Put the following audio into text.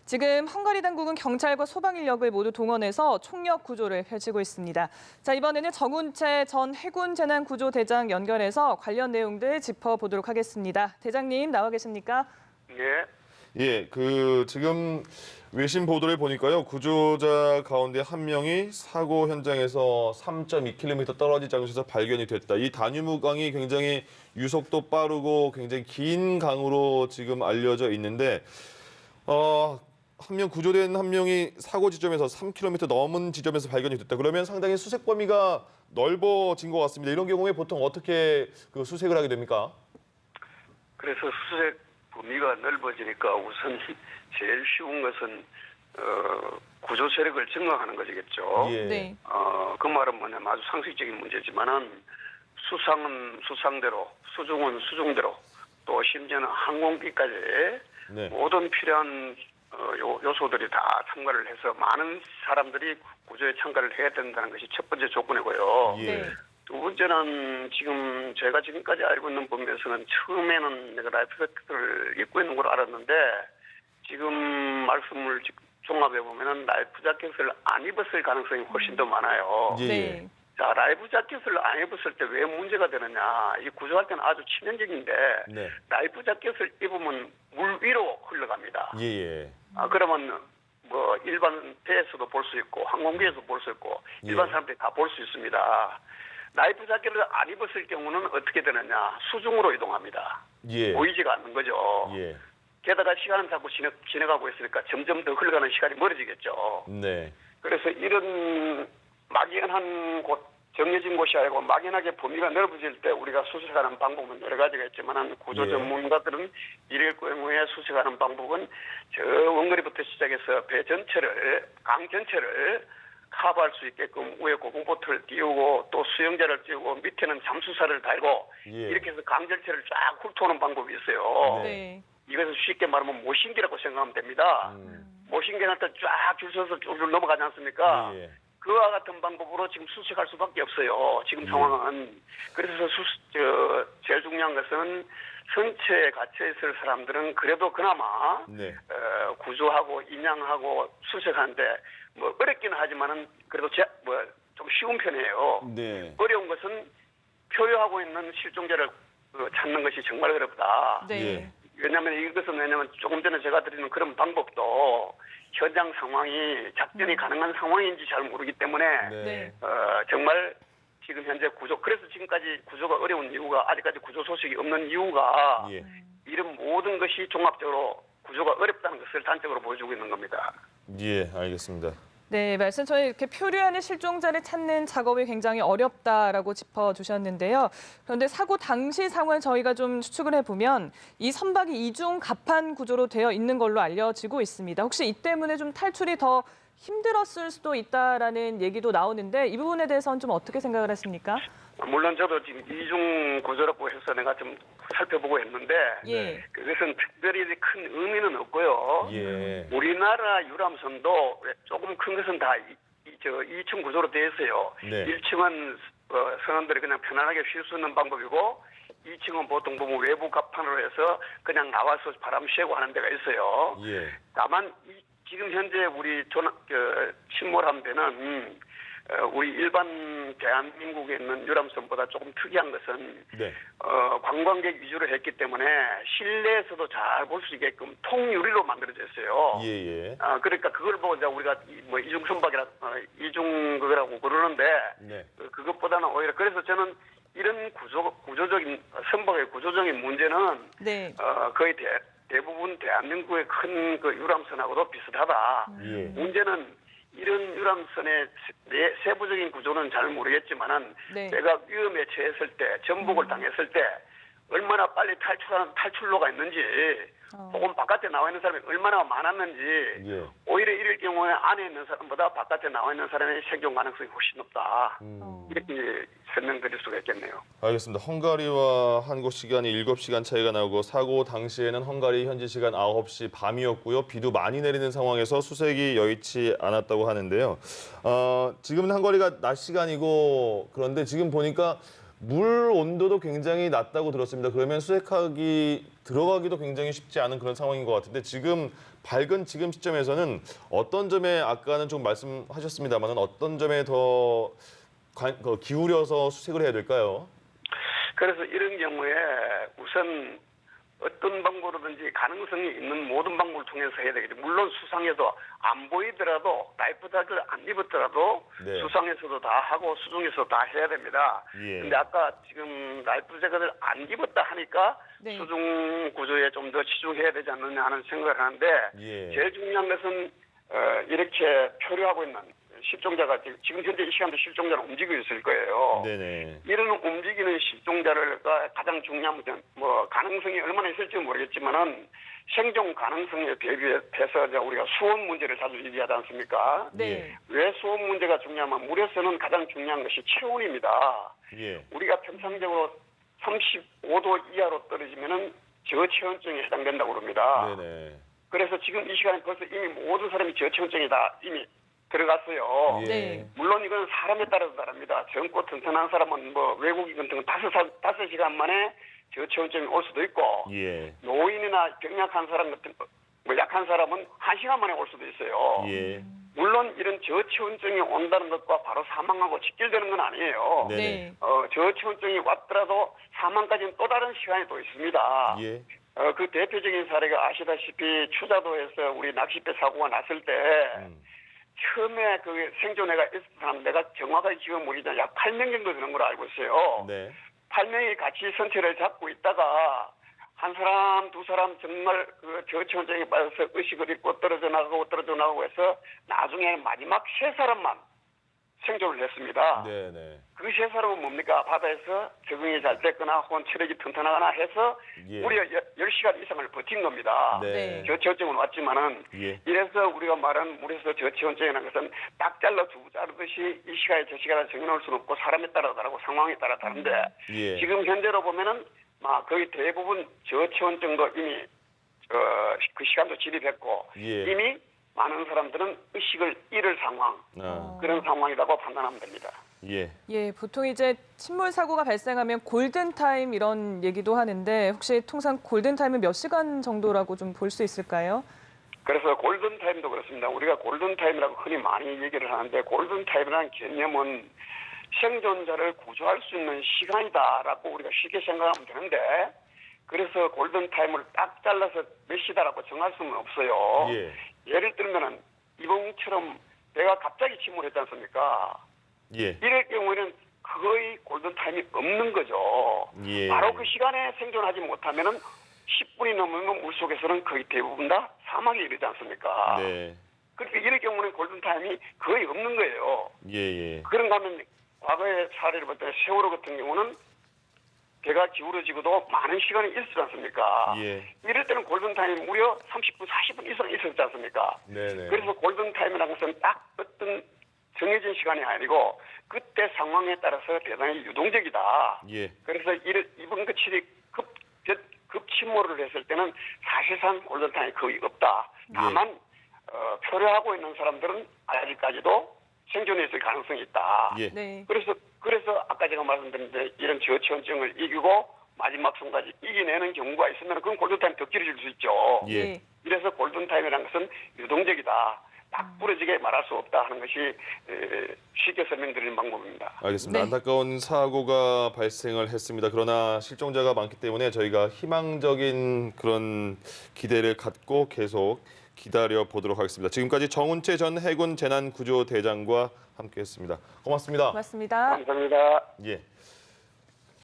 지금 헝가리 당국은 경찰과 소방 인력을 모두 동원해서 총력 구조를 펼치고 있습니다. 자, 이번에는 정운채 전 해군 재난구조대장 연결해서 관련 내용들 짚어보도록 하겠습니다. 대장님 나와 계십니까? 네. 예, 지금 외신 보도를 보니까요. 구조자 가운데 한 명이 사고 현장에서 3.2km 떨어진 장소에서 발견이 됐다. 이 다뉴브 강이 굉장히 유속도 빠르고 굉장히 긴 강으로 지금 알려져 있는데 구조된 한 명이 사고 지점에서 3km 넘은 지점에서 발견이 됐다. 그러면 상당히 수색 범위가 넓어진 것 같습니다. 이런 경우에 보통 어떻게 수색을 하게 됩니까? 그래서 수색 범위가 넓어지니까 우선 제일 쉬운 것은 구조 세력을 증강하는 것이겠죠. 예. 네. 그 말은 뭐냐면 아주 상식적인 문제지만은 수상은 수상대로, 수중은 수중대로, 또 심지어는 항공기까지 네. 모든 필요한 요소들이 다 참가를 해서 많은 사람들이 구조에 참가를 해야 된다는 것이 첫 번째 조건이고요. 예. 네. 두 번째는 지금 제가 지금까지 알고 있는 범위에서는 처음에는 내가 라이프 자켓을 입고 있는 걸 알았는데 지금 말씀을 종합해 보면은 라이프 자켓을 안 입었을 가능성이 훨씬 더 많아요. 예. 네. 자, 라이프 자켓을 안 입었을 때 왜 문제가 되느냐? 이 구조할 때는 아주 치명적인데 네. 라이프 자켓을 입으면 물 위로 흘러갑니다. 예. 그러면 뭐 일반 배에서도 볼 수 있고 항공기에서 볼 수 있고 일반 예. 사람들이 다 볼 수 있습니다. 라이프 자켓을 안 입었을 경우는 어떻게 되느냐? 수중으로 이동합니다. 예. 보이지가 않는 거죠. 예. 게다가 시간은 자꾸 지나가고 있으니까 점점 더 흘러가는 시간이 멀어지겠죠. 네. 그래서 이런 막연한 정해진 곳이 아니고 막연하게 범위가 넓어질 때 우리가 수색하는 방법은 여러 가지가 있지만 구조 예. 전문가들은 이럴 경우에 수색하는 방법은 저 원거리부터 시작해서 강 전체를 커버할 수 있게끔 위에 고공보트를 띄우고 또 수영자를 띄우고 밑에는 잠수사를 달고 예. 이렇게 해서 강 전체를 쫙 훑어오는 방법이 있어요. 네. 이것을 쉽게 말하면 모신기라고 생각하면 됩니다. 모신기한테 쫙 줄 서서 쭉쭉 넘어가지 않습니까? 예. 그와 같은 방법으로 지금 수색할 수밖에 없어요. 지금 상황은. 그래서 제일 중요한 것은 선체에 갇혀 있을 사람들은 그래도 그나마 네. 구조하고 인양하고 수색하는데 뭐 어렵기는 하지만은 그래도 좀 쉬운 편이에요. 네. 어려운 것은 표류하고 있는 실종자를 찾는 것이 정말 어렵다. 네. 예. 왜냐하면 조금 전에 제가 드리는 그런 방법도 현장 상황이 작전이 가능한 상황인지 잘 모르기 때문에 네. 정말 지금 현재 그래서 지금까지 구조가 어려운 이유가 아직까지 구조 소식이 없는 이유가 예. 이런 모든 것이 종합적으로 구조가 어렵다는 것을 단적으로 보여주고 있는 겁니다. 예, 알겠습니다. 네, 말씀 저희 이렇게 표류하는 실종자를 찾는 작업이 굉장히 어렵다라고 짚어주셨는데요. 그런데 사고 당시 상황을 저희가 좀 추측을 해보면 이 선박이 이중 갑판 구조로 되어 있는 걸로 알려지고 있습니다. 혹시 이 때문에 좀 탈출이 더 힘들었을 수도 있다라는 얘기도 나오는데 이 부분에 대해서는 좀 어떻게 생각을 했습니까? 물론 저도 지금 이중 구조라고 해서 내가 좀 살펴보고 했는데 예. 그것은 특별히 큰 의미는 없고요. 예. 우리나라 유람선도 조금 큰 것은 다 2층 구조로 되어 있어요. 네. 1층은 선원들이 그냥 편안하게 쉴 수 있는 방법이고 2층은 보통 보면 외부 갑판으로 해서 그냥 나와서 바람 쐬고 하는 데가 있어요. 예. 다만 지금 현재 우리 침몰한 데는 우리 일반 대한민국에 있는 유람선보다 조금 특이한 것은 네. 관광객 위주로 했기 때문에 실내에서도 잘 볼 수 있게끔 통유리로 만들어져 있어요. 예. 그러니까 그걸 보고 이제 우리가 뭐 이중선박이라고 그러는데 네. 그것보다는 오히려 그래서 저는 이런 구조적인 선박의 구조적인 문제는 네. 거의 대부분 대한민국의 큰 그 유람선하고도 비슷하다. 예. 문제는 이런 유람선의 세부적인 구조는 잘 모르겠지만은 네. 내가 위험에 처했을 때, 전복을 당했을 때 얼마나 빨리 탈출하는 탈출로가 있는지, 혹은 바깥에 나와 있는 사람이 얼마나 많았는지, 예. 오히려 이럴 경우에 안에 있는 사람보다 바깥에 나와 있는 사람의 생존 가능성이 훨씬 높다. 이렇게 설명드릴 수가 있겠네요. 알겠습니다. 헝가리와 한국 시간이 7시간 차이가 나고 사고 당시에는 헝가리 현지 시간 9시 밤이었고요. 비도 많이 내리는 상황에서 수색이 여의치 않았다고 하는데요. 지금은 헝가리가 낮 시간이고 그런데 지금 보니까 물 온도도 굉장히 낮다고 들었습니다. 그러면 들어가기도 굉장히 쉽지 않은 그런 상황인 것 같은데 지금 밝은 지금 시점에서는 어떤 점에 아까는 좀 말씀하셨습니다만은 어떤 점에 더 기울여서 수색을 해야 될까요? 그래서 이런 경우에 우선 어떤 방법으로든지 가능성이 있는 모든 방법을 통해서 해야 되겠죠. 물론 수상에도 안 보이더라도 라이프 자켓을 안 입었더라도 네. 수상에서도 다 하고 수중에서도 다 해야 됩니다. 예. 근데 아까 지금 라이프 자켓을 안 입었다 하니까 네. 수중 구조에 좀 더 치중해야 되지 않느냐 하는 생각을 하는데 예. 제일 중요한 것은 이렇게 표류하고 있는 실종자가 지금 현재 이 시간도 실종자는 움직이고 있을 거예요. 네네. 이런 움직이는 실종자가 가장 중요한 문제는 뭐 가능성이 얼마나 있을지 모르겠지만은 생존 가능성에 대비해서 우리가 수온 문제를 자주 얘기하지 않습니까? 네. 왜 수온 문제가 중요하면 물에서는 가장 중요한 것이 체온입니다. 예. 우리가 평상적으로 35도 이하로 떨어지면은 저체온증에 해당된다고 그럽니다. 네네. 그래서 지금 이 시간에 벌써 이미 모든 사람이 저체온증에 다 이미 들어갔어요. 예. 네. 물론 이건 사람에 따라서 다릅니다. 젊고 튼튼한 사람은 뭐 외국인 같은 건 5시간 만에 저체온증이 올 수도 있고 예. 노인이나 병약한 사람 같은 뭐 약한 사람은 1시간 만에 올 수도 있어요. 예. 물론 이런 저체온증이 온다는 것과 바로 사망하고 직결되는 건 아니에요. 네네. 네. 저체온증이 왔더라도 사망까지는 또 다른 시간이 또 있습니다. 예. 그 대표적인 사례가 아시다시피 추자도에서 우리 낚싯배 사고가 났을 때 처음에 그 생존해가 있었던 사람 내가 정확하게 기억 모르지만 약 8명 정도 되는 걸로 알고 있어요. 네. 8명이 같이 선체를 잡고 있다가 한 사람, 두 사람 정말 그 저체온증에 빠져서 의식을 잃고 떨어져 나가고 해서 나중에 마지막 세 사람만 생존을 했습니다. 네네. 그 세 사람은 뭡니까? 바다에서 적응이 잘 됐거나 혹은 체력이 튼튼하거나 해서 예. 무려 10시간 이상을 버틴 겁니다. 네. 저체온증은 왔지만은 예. 이래서 우리가 말하는 물에서 저체온증이라는 것은 딱 잘라 두부 자르듯이 이 시간에 저 시간에 정해놓을 수는 없고 사람에 따라 다르고 상황에 따라 다른데 예. 지금 현재로 보면은 거의 대부분 저체온증도 이미 그 시간도 진입했고 예. 이미 많은 사람들은 의식을 잃을 상황 아. 그런 상황이라고 판단하면 됩니다. 예. 예, 보통 이제 침몰 사고가 발생하면 골든 타임 이런 얘기도 하는데 혹시 통상 골든 타임은 몇 시간 정도라고 좀 볼 수 있을까요? 그래서 골든타임도 그렇습니다. 우리가 골든타임이라고 흔히 많이 얘기를 하는데 골든타임이라는 개념은 생존자를 구조할 수 있는 시간이다라고 우리가 쉽게 생각하면 되는데 그래서 골든타임을 딱 잘라서 몇 시다라고 정할 수는 없어요. 예. 예를 들면은 이번처럼 배가 갑자기 침몰했지 않습니까? 예. 이럴 경우에는 거의 골든타임이 없는 거죠. 예. 바로 그 시간에 생존하지 못하면은 10분이 넘으면 물속에서는 거의 대부분 다 사망에 이르지 않습니까? 네. 그렇게 이럴 경우는 골든타임이 거의 없는 거예요. 예. 그런가 하면 과거의 사례를 볼 때 세월호 같은 경우는 배가 기울어지고도 많은 시간이 있었지 않습니까? 예. 이럴 때는 골든타임이 무려 30분, 40분 이상 있었지 않습니까? 네네. 그래서 골든타임이라는 것은 딱 어떤 정해진 시간이 아니고 그때 상황에 따라서 대단히 유동적이다. 예. 그래서 이번 그 급침몰을 했을 때는 사실상 골든타임이 거의 없다. 다만 표류하고 있는 사람들은 아직까지도 생존해 있을 가능성이 있다. 예. 네. 그래서 아까 제가 말씀드린 이런 저체온증을 이기고 마지막 순간까지 이겨내는 경우가 있으면 그건 골든타임이 더 길어질 수 있죠. 예. 이래서 골든타임이라는 것은 유동적이다. 딱 부러지게 말할 수 없다 하는 것이 쉽게 설명드리는 방법입니다. 알겠습니다. 네. 안타까운 사고가 발생을 했습니다. 그러나 실종자가 많기 때문에 저희가 희망적인 그런 기대를 갖고 계속 기다려 보도록 하겠습니다. 지금까지 정운채 전 해군 재난구조대장과 함께했습니다. 고맙습니다. 고맙습니다. 감사합니다. 예.